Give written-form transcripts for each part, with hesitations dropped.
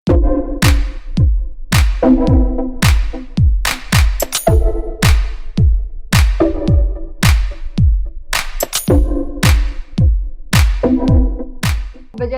Vijay,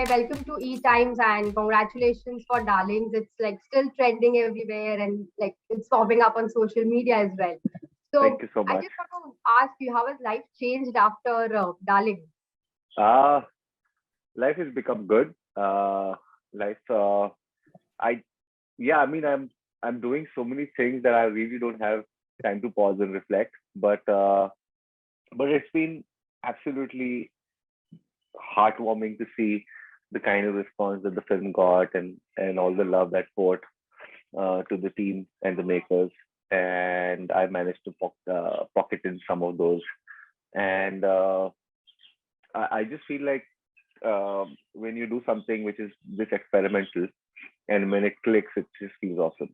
welcome to ETimes and congratulations for Darlings. It's like still trending everywhere and like it's popping up on social media as well. Thank So you so I much. just want to ask you, how has life changed after Darling? Uh, Life has become good. Life, I, yeah, I mean, I'm doing so many things that I really don't have time to pause and reflect. But it's been absolutely heartwarming to see the kind of response that the film got and all the love that poured to the team and the makers. And I managed to pocket in some of those. And I just feel like when you do something which is this experimental and when it clicks, it just feels awesome.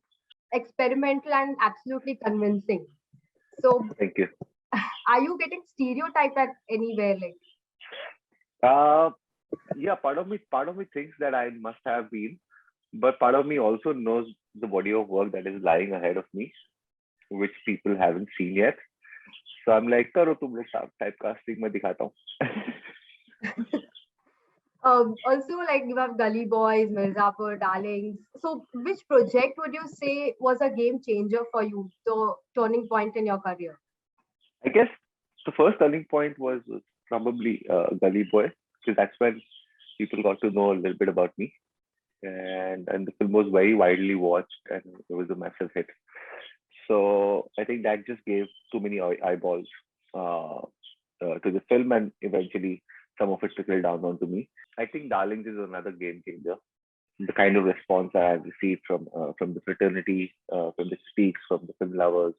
Experimental and absolutely convincing. So Thank you. are you getting stereotyped at anywhere? Like, Uh, yeah, part of me thinks that I must have been, but part of me also knows the body of work that is lying ahead of me, which people haven't seen yet. So I'm like, करो तुम लोग typecasting मैं दिखाता हूँ. also like you have Gully Boys, Mirzapur, Darlings. So which project would you say was a game changer for you? So turning point in your career? I guess the first turning point was probably Gully Boy, because that's when people got to know a little bit about me, and the film was very widely watched and it was a massive hit. So I think that just gave too many eyeballs uh, to the film, and eventually some of it trickled down onto me. I think Darlings is another game changer. The kind of response I have received from the fraternity, from the critics, from the film lovers,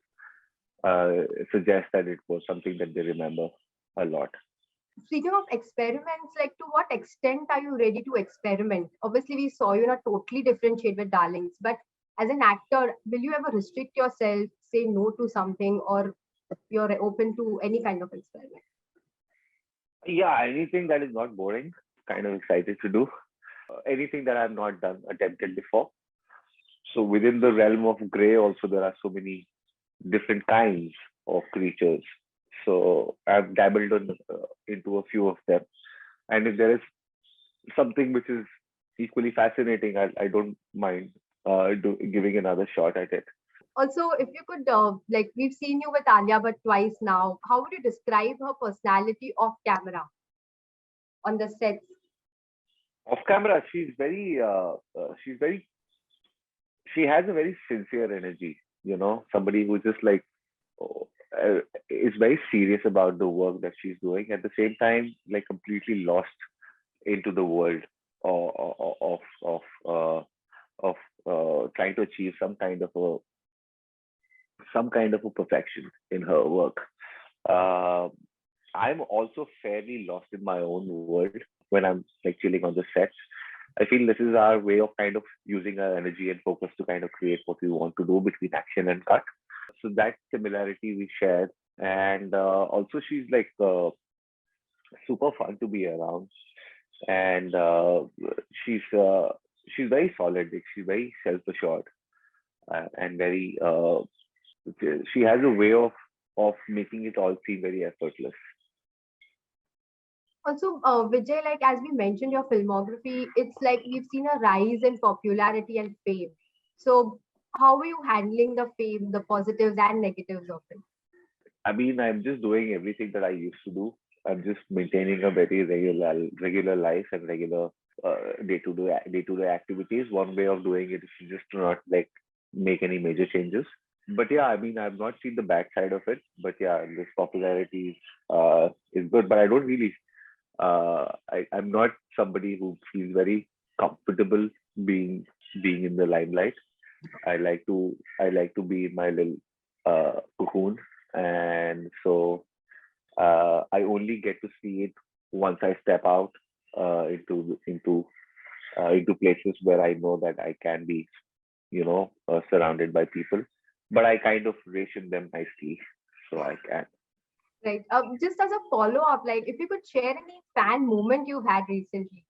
suggests that it was something that they remember a lot. Speaking of experiments, like to what extent are you ready to experiment? Obviously, we saw you in a totally different shade with Darlings, but as an actor, will you ever restrict yourself, say no to something, or you're open to any kind of experiment? Yeah, anything that is not boring, kind of excited to do. Anything that I've not done, attempted before. So within the realm of gray, also there are so many different kinds of creatures. So I've dabbled into a few of them. And if there is something which is equally fascinating, I don't mind giving another shot at it. Also, if you could, like, we've seen you with Alia, but twice now, how would you describe her personality off camera on the sets? Off camera, she has a very sincere energy, somebody who just like is very serious about the work that she's doing. At the same time, like completely lost into the world of of trying to achieve some kind of a perfection in her work. Uh, I'm also fairly lost in my own world when I'm like chilling on the sets. I feel this is our way of kind of using our energy and focus to kind of create what we want to do between action and cut. So that similarity we share, and also she's like super fun to be around, and she's uh, she's very solid. Like, she's very self assured and very. She has a way of making it all seem very effortless. Also, Vijay, like as we mentioned, your filmography, it's like we've seen a rise in popularity and fame. So, how are you handling the fame, the positives and negatives of it? I mean, I'm just doing everything that I used to do. I'm just maintaining a very regular life and regular day to day activities. One way of doing it is to just to not like make any major changes. But yeah, I mean, I've not seen the bad side of it. But yeah, this popularity is good. But I don't really. I'm not somebody who feels very comfortable being being in the limelight. I like to be in my little cocoon, and so I only get to see it once I step out into places where I know that I can be, surrounded by people. But I kind of ration them nicely, so I can. Right. Just as a follow up, like if you could share any fan moment you've had recently.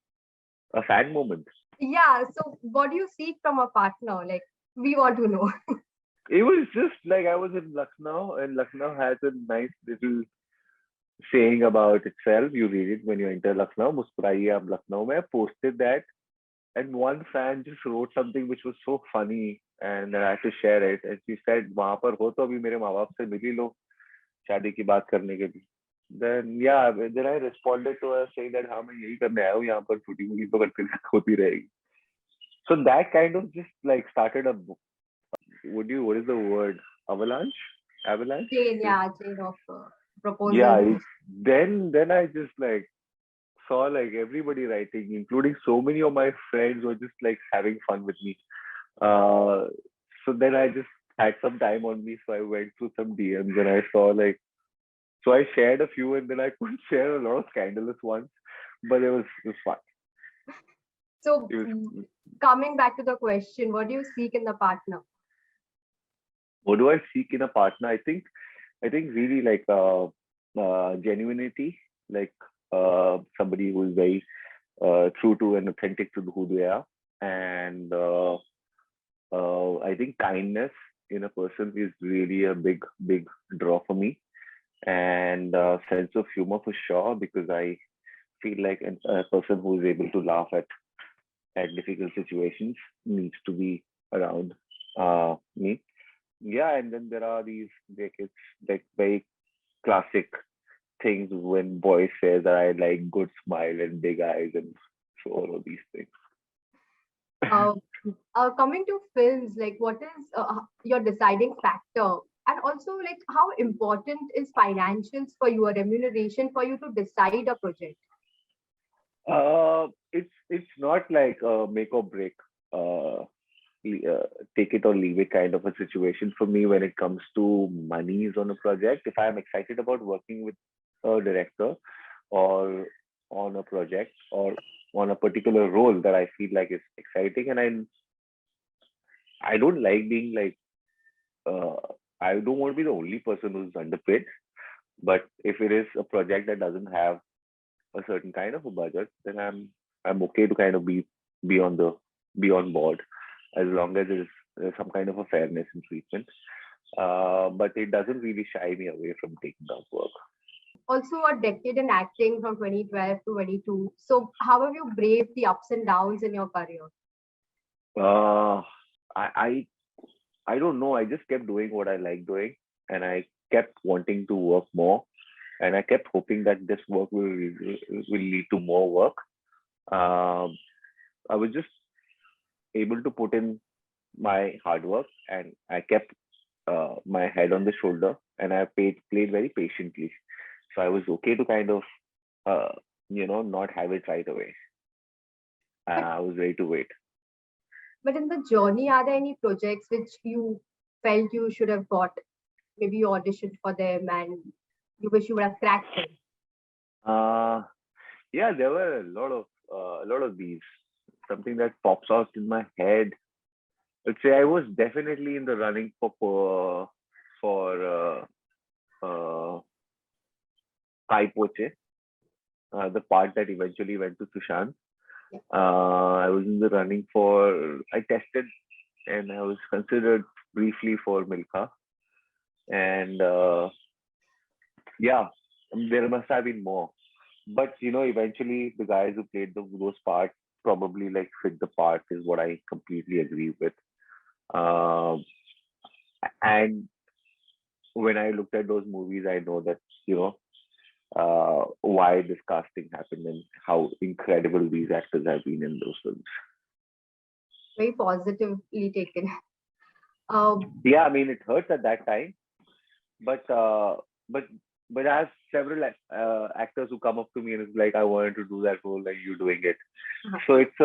A fan moment. Yeah. So what do you seek from a partner? Like, we want to know. It was just like I was in Lucknow, and Lucknow has a nice little saying about itself. You read it when you enter Lucknow. मुस्कुराइए आप लखनऊ में. I posted that, and one fan just wrote something which was so funny, and I had to share it. And she said, "वहाँ पर हो तो अभी मेरे माँ बाप से मिल ही लो शादी की बात करने के लिए." Then yeah, then I responded to her saying that हाँ मैं यही करने आया हूँ यहाँ पर छोटी मोटी तो करते होती रहेगी. So that kind of just like started a what is the word, avalanche Chain, is, yeah, chain of yeah, proposals. then I just like saw like everybody writing, including so many of my friends were just like having fun with me. uh so then I just had some time on me, so I went through some DMs and I saw like, so I shared a few, and then I could share a lot of scandalous ones, but it was fun. So It was, coming back to the question, what do you seek in the partner? what do I seek in a partner? I think really like genuinity, like somebody who is very true to and authentic to who they are, and I think kindness in a person is really a big draw for me, and sense of humor for sure, because I feel like a person who is able to laugh at difficult situations needs to be around me. Yeah, and then there are these like it's like very classic things when boys say that I like good smile and big eyes and so all of these things. Uh, Coming to films, like what is your deciding factor? And also, like, how important is financials for you, or remuneration for you to decide a project? It's not like a make or break, uh, take it or leave it kind of a situation for me when it comes to monies on a project. If I am excited about working with a director or on a project or on a particular role that I feel like is exciting, and I don't like being like uh, I don't want to be the only person who's underpaid. But if it is a project that doesn't have a certain kind of a budget, then I'm okay to kind of be on the be on board, as long as there's some kind of a fairness in treatment. But it doesn't really shy me away from taking up work. Also, a decade in acting from 2012 to 22. So, how have you braved the ups and downs in your career? Uh, I, I I don't know. I just kept doing what I like doing, and I kept wanting to work more, and I kept hoping that this work will lead to more work. Um, I was just able to put in my hard work, and I kept my head on the shoulder, and I played very patiently. So I was okay to kind of uh, not have it right away. But I was ready to wait. but in the journey, are there any projects which you felt you should have got? Maybe you auditioned for them and you wish you would have cracked them. Uh, yeah, there were a lot of these. Something that pops out in my head. I'd say I was definitely in the running for Kai Poche, the part that eventually went to Sushant. Yeah. I was in the running for. I tested and I was considered briefly for Milkha, and yeah, there must have been more. But eventually the guys who played those parts probably like fit the part is what I completely agree with. Um, and when I looked at those movies, I know that why this casting happened and how incredible these actors have been in those films. Very positively taken. Um, Yeah, I mean it hurts at that time, but but but I have several actors who come up to me and it's like I wanted to do that role, like you doing it. So it's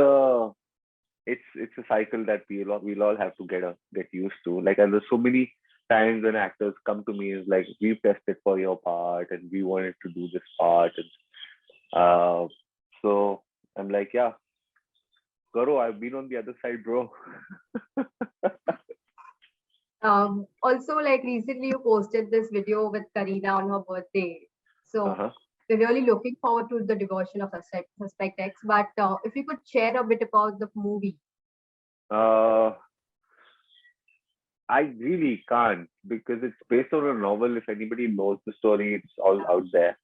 a cycle that we'll all have to get used to. Like, and there's so many times when actors come to me is like, we've tested for your part and we wanted to do this part, and so I'm like, yeah, Garo, I've been on the other side, bro. Also, like recently you posted this video with Kareena on her birthday. So, Uh-huh. we're really looking forward to the devotion of Suspect X. But if you could share a bit about the movie. Uh, I really can't because it's based on a novel. If anybody knows the story, it's all out there.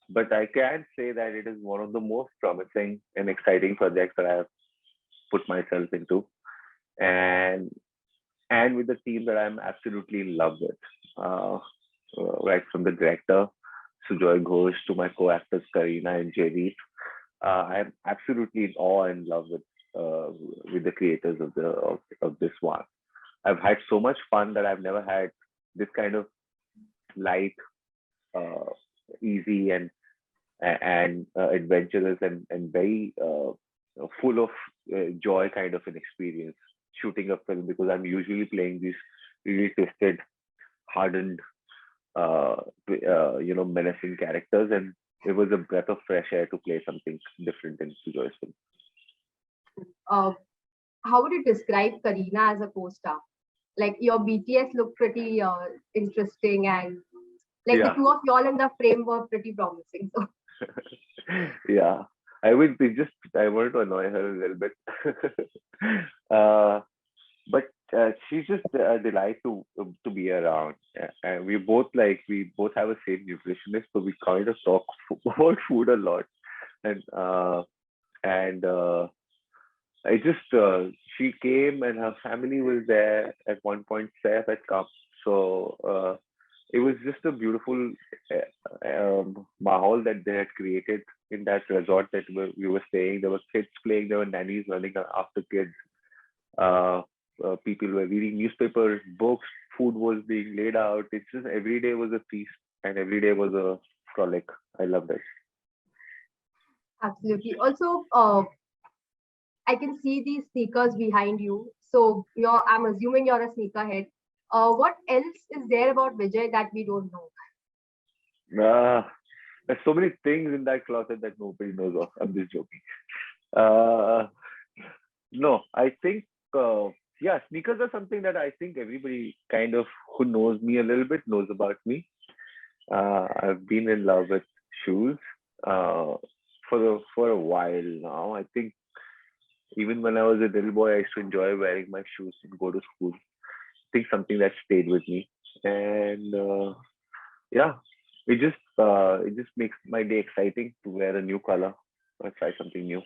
But I can say that it is one of the most promising and exciting projects that I have put myself into, and with the team that I'm absolutely in love with. Uh, right from the director Sujoy Ghosh to my co-actors Kareena and JD. I'm absolutely in awe and love with the creators of this one. I've had so much fun that I've never had this kind of light, uh, easy and adventurous and very full of joy kind of an experience shooting a film, because I'm usually playing these really twisted, hardened, uh, menacing characters, and it was a breath of fresh air to play something different in Sujoy's film. Uh, how would you describe Kareena as a co-star? Like your BTS look pretty interesting, and like the Yeah, two of y'all in the frame were pretty promising. So yeah. I wanted to annoy her a little bit. uh, but she's just a delight to be around. And we both have a same nutritionist, so we kind of talk about food a lot. And I just she came and her family was there at one point. Saif had come, so it was just a beautiful mahal that they had created in that resort that we were staying. There were kids playing, there were nannies running after kids. Uh, People were reading newspapers, books, food was being laid out. It's just every day was a feast and every day was a frolic. I loved it. absolutely. Also, I can see these sneakers behind you. So I'm assuming you're a sneakerhead. What else is there about Vijay that we don't know? Uh, there's so many things in that closet that nobody knows of. I'm just joking. Uh, no, I think, yeah, sneakers are something that I think everybody kind of who knows me a little bit knows about me. I've been in love with shoes uh, for a while now. I think even when I was a little boy, I used to enjoy wearing my shoes and go to school. I think something that stayed with me, and yeah, it just makes my day exciting to wear a new color or try something new.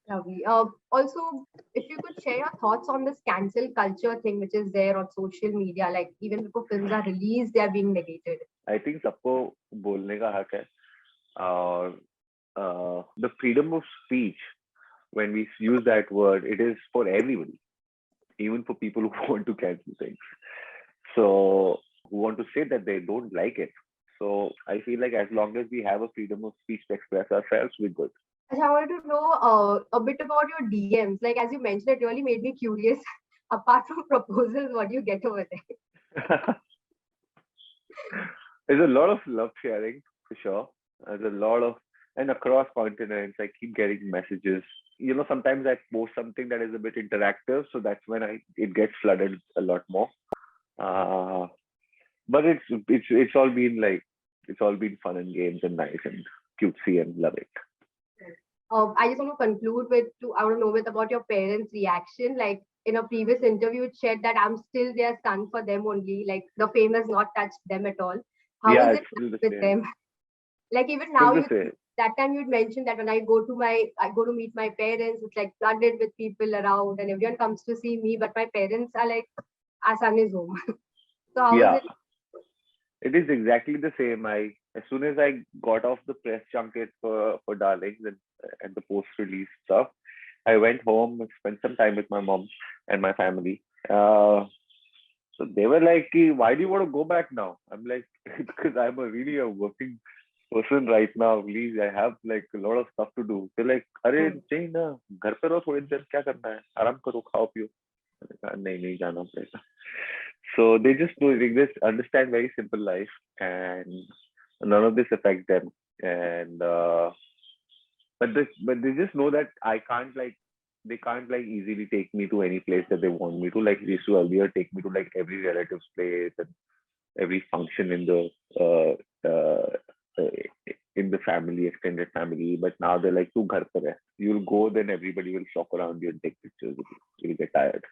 Lovely. Also, if you could share your thoughts on this cancel culture thing, which is there on social media, like even before films are released, they are being negated. I think सबको बोलने का हक है और the freedom of speech, when we use that word, it is for everybody, even for people who want to cancel things. So who want to say that they don't like it. So I feel like as long as we have a freedom of speech to express ourselves, we're good. I wanted to know a bit about your DMs. Like as you mentioned, it really made me curious. Apart from proposals, what do you get over there? There's a lot of love sharing for sure. There's a lot of, and across continents, I keep getting messages. Sometimes I post something that is a bit interactive, so that's when it gets flooded a lot more. Uh, but it's all been fun and games and nice and cutesy and love it. I just want to conclude with I want to know with about your parents' reaction. Like in a previous interview, it shared that I'm still their son for them only. Like the fame has not touched them at all. How Yeah, is it's it still the with same. them? Like even Still now, the same. that time you'd mentioned that when I go to meet my parents, it's like flooded with people around, and everyone comes to see me. But my parents are like, our son is home. So how is Yeah, it? it is exactly the same. As soon as I got off the press junket for Darlings and the post release stuff, I went home and spent some time with my mom and my family. So they were like, "Why do you want to go back now?" I'm like, "Because I'm really a working person right now. Please, I have like a lot of stuff to do." They're like, "अरे Hmm. नहीं ना, घर पे रहो थोड़ी देर, क्या करना है? आराम करो, खाओ पियो." मैंने कहा, नहीं नहीं जाना पड़ेगा. So they just do they just understand very simple life, and none of this affects them. And but they just know that they can't like easily take me to any place that they want me to. Like they used to earlier take me to like every relative's place and every function in the uh, uh, in the family, extended family, but now they're like, "Tu ghar par hai." You'll go, then everybody will flock around you and take pictures of you. You'll get tired.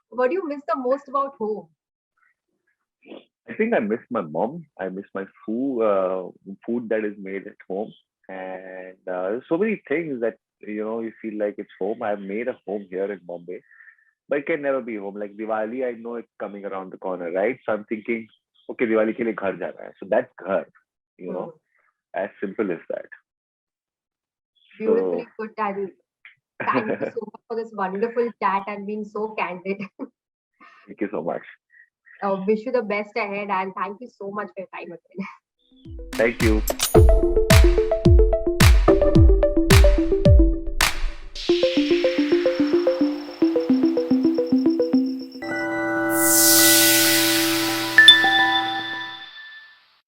What do you miss the most about home? I think I miss my mom. I miss my food that is made at home, and there's so many things that you feel like it's home. I've made a home here in Bombay, but it can never be home. Like Diwali, I know it's coming around the corner, right? So I'm thinking, okay, Diwali ke liye ghar jana hai. So that's ghar, Hmm. as simple as that. So Beautifully put, and thank you so much for this wonderful chat and being so candid. thank you so much. Wish you the best ahead and thank you so much for your time again. Thank you.